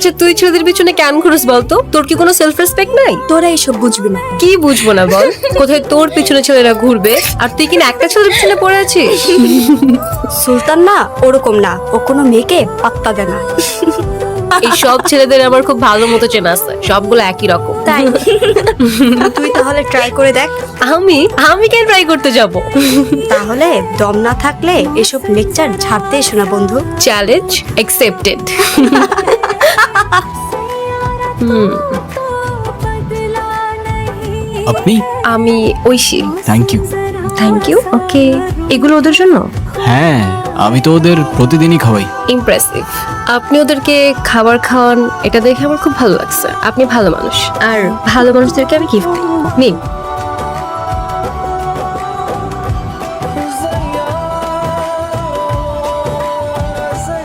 আচ্ছা তুই ছেলেদের পিছনে কেন ঘুরস বলতো? তোর কি কোনো সেলফ রেসপেক্ট নাই? তোরা এসব বুঝবি না। কি বুঝবো না বল? কোথায় তোর পিছনে ছেলেরা ঘুরবে আর তুই কিনা একটা ছেলের পিছনে পড়ে আছিস? সুলতান না ওরকম না, ও কোনো মেয়েকে পাত্তা দেয় না। এই সব ছেলেদের আমার খুব ভালো মতো চেনা আছে, সবগুলো একই রকম। তাই তুই তাহলে ট্রাই করে দেখ। আমি আমি কেন ট্রাই করতে যাব? তাহলে দম না থাকলে এসব লেকচার ছাড়তে এসো না বন্ধু। Challenge accepted. আপনি? আমি Oishi. Thank you. Thank you. Okay, এগুলো ওদের জন্য। হ্যাঁ, আমি তো ওদের প্রতিদিনই খাওয়াই। ইমপ্রেসিভ। আপনি ওদেরকে খাবার খাওয়ান, এটা দেখে আমার খুব ভালো লাগছে। আপনি ভালো মানুষ, আর ভালো মানুষদেরকে আমি গিফট দিই। নিন।